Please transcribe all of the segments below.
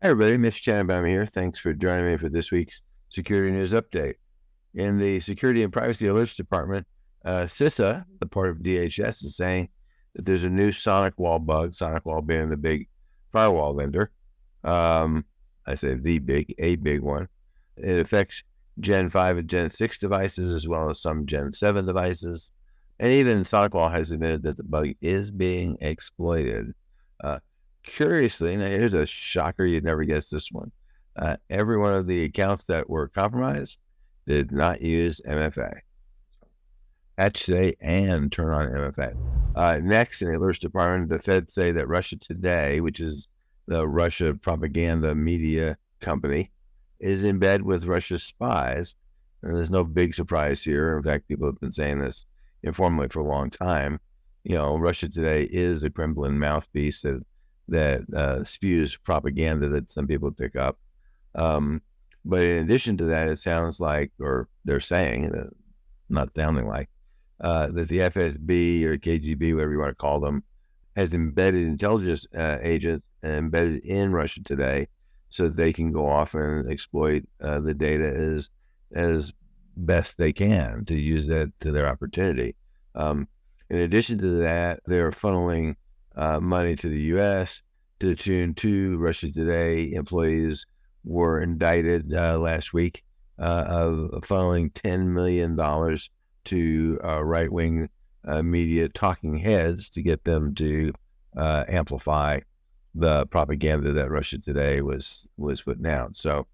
Hey everybody, Mitch Tannenbaum here. Thanks for joining me for this week's Security News Update. In the Security and Privacy Alerts Department, CISA, the part of DHS, is saying that there's a new SonicWall bug, SonicWall being the big firewall vendor. I say a big one. It affects Gen 5 and Gen 6 devices as well as some Gen 7 devices. And even SonicWall has admitted that the bug is being exploited. Curiously, now here's a shocker, you'd never guess this one. Every one of the accounts that were compromised did not use MFA. Patch today and turn on MFA. Next, in the alerts department, the Feds say that Russia Today, which is the Russia propaganda media company, is in bed with Russia's spies. And there's no big surprise here. In fact, people have been saying this informally for a long time. You know, Russia Today is a Kremlin mouthpiece that spews propaganda that some people pick up. But in addition to that, it sounds like, or they're saying, not sounding like, that the FSB or KGB, whatever you want to call them, has embedded intelligence agents embedded in Russia Today so that they can go off and exploit the data as best they can to use that to their opportunity. In addition to that, they're funneling money to the U.S. to the tune to Russia Today. Employees were indicted last week of funneling $10 million to right-wing media talking heads to get them to amplify the propaganda that Russia Today was putting out. So,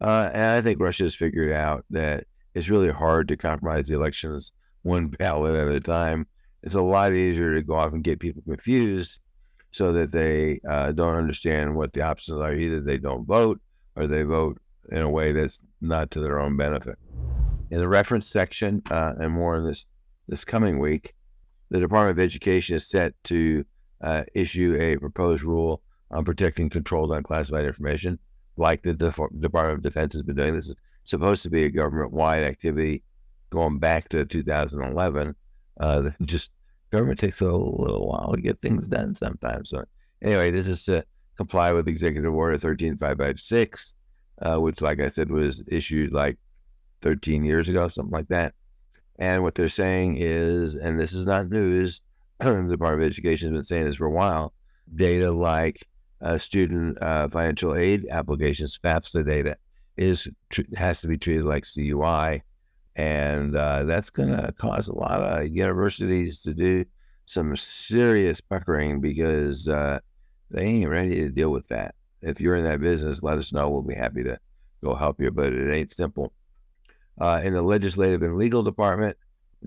and I think Russia has figured out that it's really hard to compromise the elections one ballot at a time. It's a lot easier to go off and get people confused so that they don't understand what the options are. Either they don't vote or they vote in a way that's not to their own benefit. In the reference section, and more in this coming week, the Department of Education is set to issue a proposed rule on protecting controlled unclassified information, like the Department of Defense has been doing. This is supposed to be a government-wide activity going back to 2011. Just government takes a little while to get things done sometimes. So anyway, this is to comply with Executive Order 13556, which, like I said, was issued like 13 years ago, something like that. And what they're saying is, and this is not news, the Department of Education has been saying this for a while, data like student financial aid applications, FAFSA data, has to be treated like CUI. And that's going to cause a lot of universities to do some serious puckering because they ain't ready to deal with that. If you're in that business, let us know. We'll be happy to go help you, but it ain't simple. In the legislative and legal department,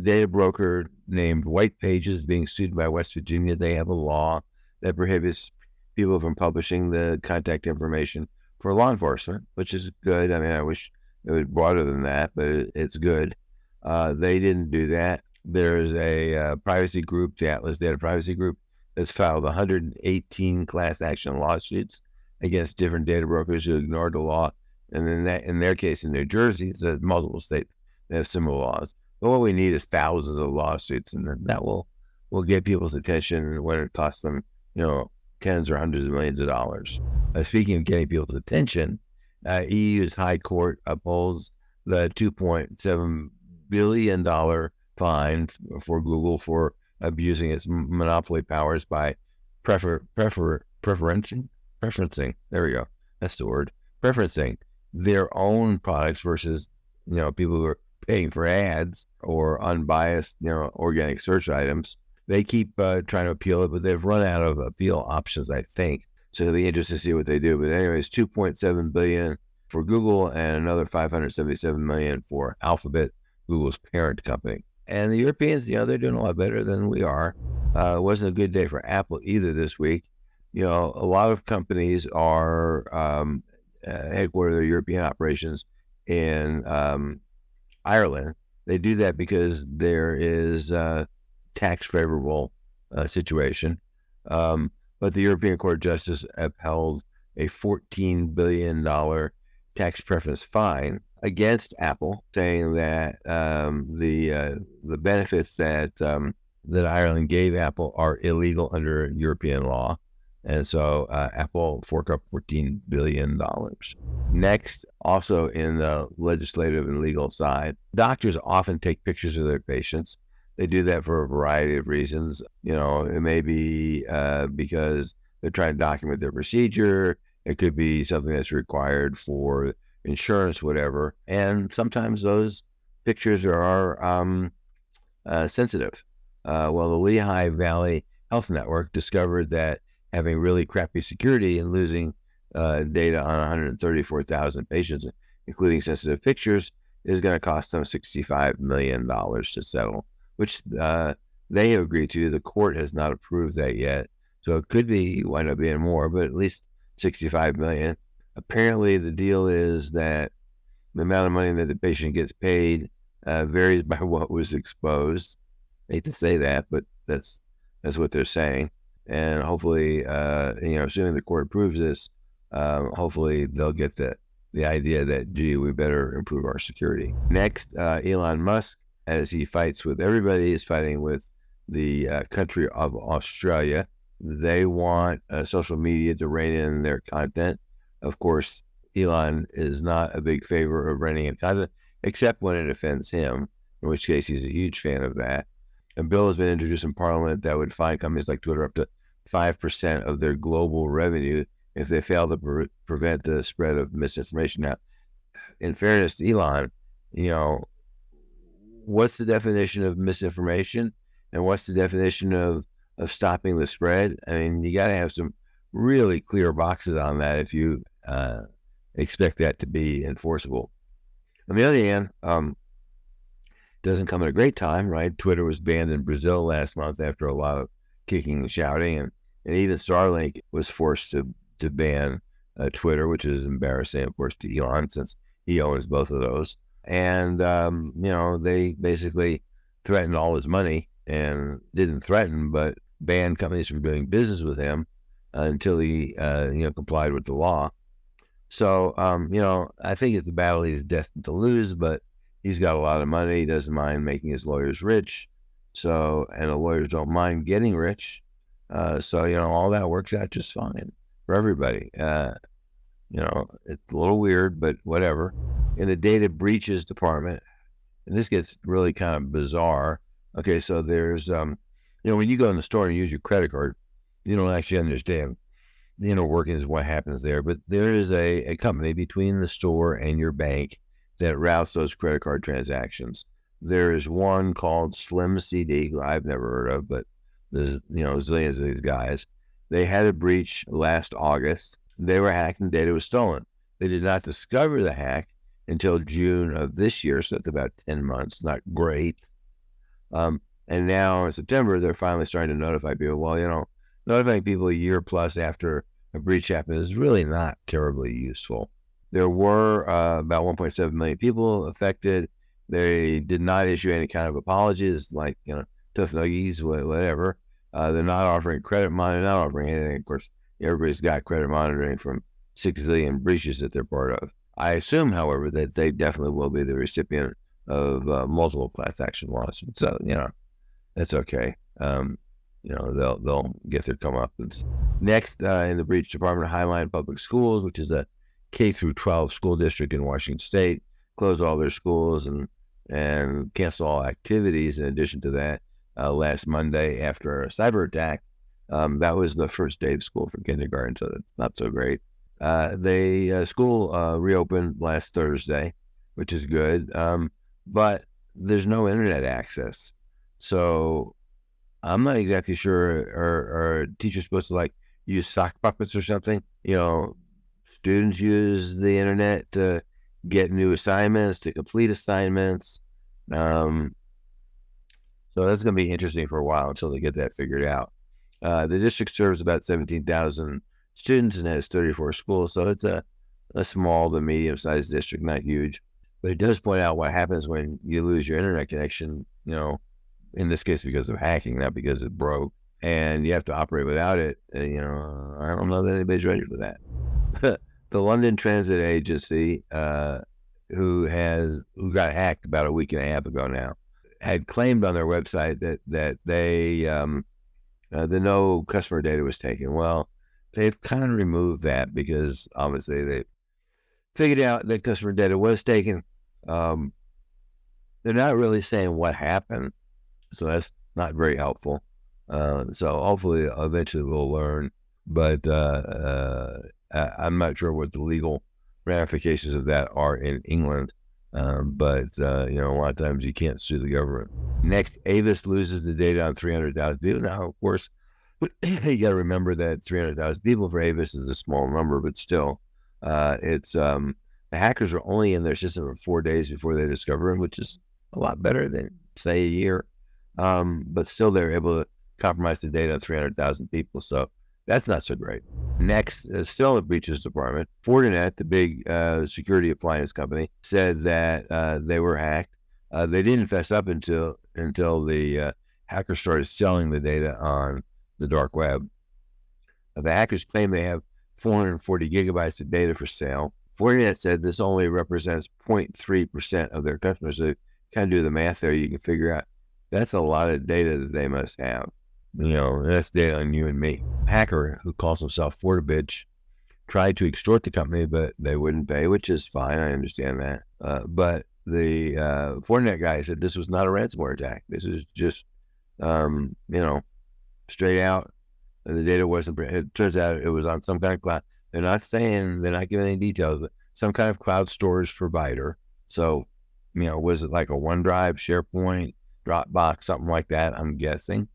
data broker named White Pages is being sued by West Virginia. They have a law that prohibits people from publishing the contact information for law enforcement, which is good. I mean, I wish it was broader than that, but it's good. They didn't do that. There's a privacy group, the Atlas Data Privacy Group, that's filed 118 class action lawsuits against different data brokers who ignored the law. And then in their case, in New Jersey, it's multiple states that have similar laws. But what we need is thousands of lawsuits, and that will get people's attention when it costs them, tens or hundreds of millions of dollars. Speaking of getting people's attention, EU's High Court upholds the $2.7 billion fine for Google for abusing its monopoly powers by preferencing. There we go. That's the word. Preferencing their own products versus, people who are paying for ads or unbiased, organic search items. They keep trying to appeal it, but they've run out of appeal options, I think. So it'll be interesting to see what they do. But anyways, $2.7 billion for Google and another $577 million for Alphabet, Google's parent company. And the Europeans, they're doing a lot better than we are. It wasn't a good day for Apple either this week. A lot of companies are headquartered their European operations in Ireland. They do that because there is a tax favorable situation. But the European Court of Justice upheld a $14 billion tax preference fine against Apple, saying that the benefits that Ireland gave Apple are illegal under European law. And so Apple fork up $14 billion. Next, also in the legislative and legal side, doctors often take pictures of their patients. They do that for a variety of reasons. It may be because they're trying to document their procedure. It could be something that's required for insurance, whatever. And sometimes those pictures are sensitive. Well, the Lehigh Valley Health Network discovered that having really crappy security and losing data on 134,000 patients, including sensitive pictures, is going to cost them $65 million to settle, which they have agreed to. The court has not approved that yet. So it could wind up being more, but at least $65 million. Apparently, the deal is that the amount of money that the patient gets paid varies by what was exposed. I hate to say that, but that's what they're saying. And hopefully, assuming the court approves this, hopefully they'll get the idea that, gee, we better improve our security. Next, Elon Musk, as he fights with everybody, is fighting with the country of Australia. They want social media to rein in their content. Of course, Elon is not a big favor of reining in content, except when it offends him, in which case he's a huge fan of that. A bill has been introduced in Parliament that would fine companies like Twitter up to 5% of their global revenue if they fail to prevent the spread of misinformation. Now, in fairness to Elon, what's the definition of misinformation, and what's the definition of stopping the spread? I mean, you got to have some really clear boxes on that if you expect that to be enforceable. On the other hand, doesn't come at a great time, right? Twitter was banned in Brazil last month after a lot of kicking and shouting, and even Starlink was forced to ban Twitter, which is embarrassing, of course, to Elon since he owns both of those. And they basically threatened all his money, and didn't threaten, but banned companies from doing business with him until he complied with the law. So I think it's a battle he's destined to lose, but he's got a lot of money. He doesn't mind making his lawyers rich. So, and the lawyers don't mind getting rich. So, all that works out just fine for everybody. It's a little weird, but whatever. In the data breaches department, and this gets really kind of bizarre. Okay, so there's, when you go in the store and use your credit card, you don't actually understand the inner workings of what happens there. But there is a company between the store and your bank that routes those credit card transactions. There is one called Slim CD, who I've never heard of, but there's zillions of these guys. They had a breach last August. They were hacked and data was stolen. They did not discover the hack until June of this year, so that's about 10 months. Not great. And now in September, they're finally starting to notify people. Well, notifying people a year plus after a breach happened is really not terribly useful. There were about 1.7 million people affected. They did not issue any kind of apologies, like, tough nuggies, whatever. They're not offering credit monitoring, not offering anything. Of course, everybody's got credit monitoring from 6 zillion breaches that they're part of. I assume, however, that they definitely will be the recipient of multiple class action lawsuits. So, that's okay. They'll get their comeuppance. Next, in the breach department, Highline Public Schools, which is a K through 12 school district in Washington State, closed all their schools and cancel all activities. In addition to that, last Monday after a cyber attack, that was the first day of school for kindergarten, so that's not so great. School reopened last Thursday, which is good, but there's no internet access. So I'm not exactly sure, are teachers supposed to use sock puppets or something? Students use the internet to get new assignments, to complete assignments. So that's going to be interesting for a while until they get that figured out. The district serves about 17,000 students and has 34 schools. So it's a small to medium-sized district, not huge. But it does point out what happens when you lose your internet connection, in this case because of hacking, not because it broke, and you have to operate without it. I don't know that anybody's ready for that. The London Transit Agency, who got hacked about a week and a half ago now, had claimed on their website that they the no customer data was taken. Well, they've kind of removed that because obviously they figured out that customer data was taken. They're not really saying what happened, so that's not very helpful. So hopefully eventually we'll learn, but I'm not sure what the legal ramifications of that are in England. But a lot of times you can't sue the government. Next, Avis loses the data on 300,000 people. Now, of course, you got to remember that 300,000 people for Avis is a small number, but still, the hackers are only in their system for 4 days before they discover it, which is a lot better than, say, a year. But still, they're able to compromise the data on 300,000 people. So that's not so great. Next, still the breaches department, Fortinet, the big security appliance company, said that they were hacked. They didn't fess up until the hackers started selling the data on the dark web. The hackers claim they have 440 gigabytes of data for sale. Fortinet said this only represents 0.3% of their customers. So kind of do the math there, you can figure out that's a lot of data that they must have. That's data on you and me. A hacker who calls himself FortiBitch tried to extort the company, but they wouldn't pay, which is fine. I understand that. But the Fortinet guy said this was not a ransomware attack. This is just, straight out. The data wasn't, it turns out it was on some kind of cloud. They're not giving any details, but some kind of cloud storage provider. So, was it like a OneDrive, SharePoint, Dropbox, something like that, I'm guessing.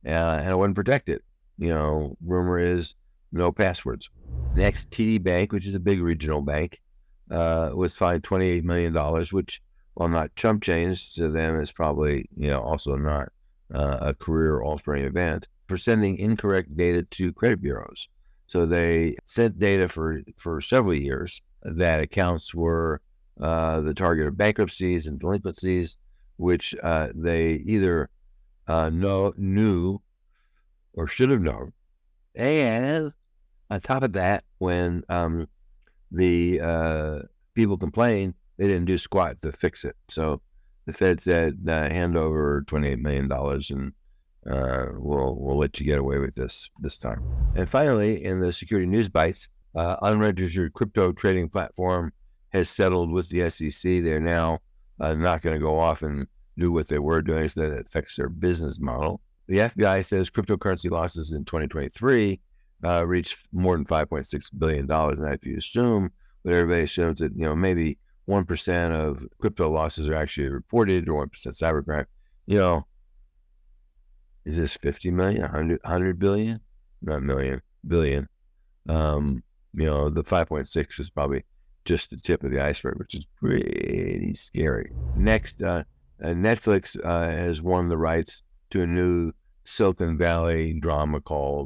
And it wasn't protected. Rumor is no passwords. Next, TD Bank, which is a big regional bank, was fined $28 million, which, while not chump change to them, is probably, also not a career-altering event for sending incorrect data to credit bureaus. So they sent data for several years that accounts were the target of bankruptcies and delinquencies, which they either knew or should have known. And on top of that, when the people complained, they didn't do squat to fix it. So the Fed said, hand over $28 million and we'll let you get away with this time. And finally, in the security news bites, unregistered crypto trading platform has settled with the SEC. They're now not going to go off and do what they were doing, so that it affects their business model. The FBI says cryptocurrency losses in 2023 reached more than $5.6 billion. And if you assume, but everybody assumes that, maybe 1% of crypto losses are actually reported, or 1% cybercrime, is this 50 million, 100 billion? Not million, billion. The 5.6 is probably just the tip of the iceberg, which is pretty scary. Next, Netflix has won the rights to a new Silicon Valley drama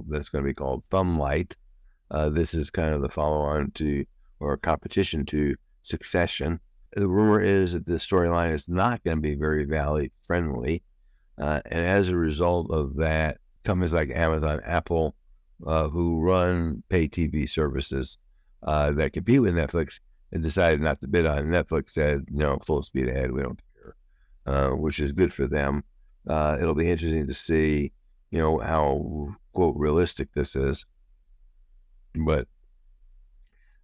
that's going to be called Thumblight. This is kind of the follow-on to, or competition to, Succession. The rumor is that the storyline is not going to be very Valley-friendly. And as a result of that, companies like Amazon, Apple, who run pay TV services that compete with Netflix, and decided not to bid on it. Netflix said, full speed ahead, we don't care, which is good for them. It'll be interesting to see, how, quote, realistic this is. But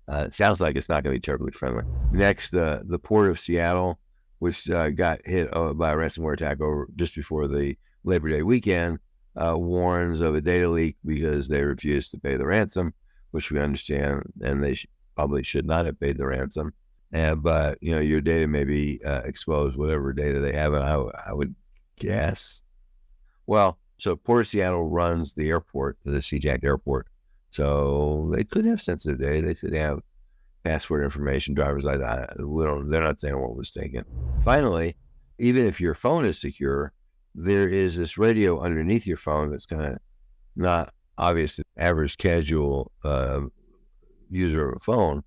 it sounds like it's not going to be terribly friendly. Next, the Port of Seattle, which got hit by a ransomware attack just before the Labor Day weekend, warns of a data leak because they refused to pay the ransom, which we understand, and they probably should not have paid the ransom. But, your data may be exposed, whatever data they have, and I would guess. Well, so Port of Seattle runs the airport, the CJAC airport. So they could have sensitive data. They could have password information, driver's license. They're not saying what was taken. Finally, even if your phone is secure, there is this radio underneath your phone that's kind of not obvious to the average casual user of a phone,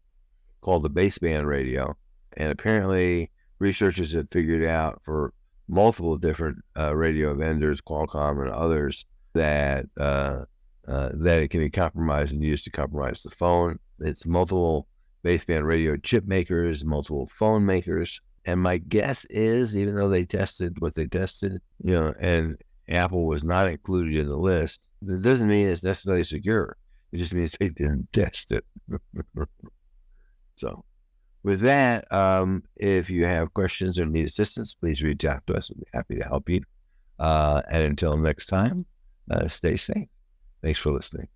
called the baseband radio. And apparently researchers have figured out for multiple different radio vendors, Qualcomm and others, that it can be compromised and used to compromise the phone. It's multiple baseband radio chip makers, multiple phone makers. And my guess is, even though they tested what they tested, and Apple was not included in the list, that doesn't mean it's necessarily secure. It just means they didn't test it. So with that, if you have questions or need assistance, please reach out to us. We'll be happy to help you. And until next time, stay safe. Thanks for listening.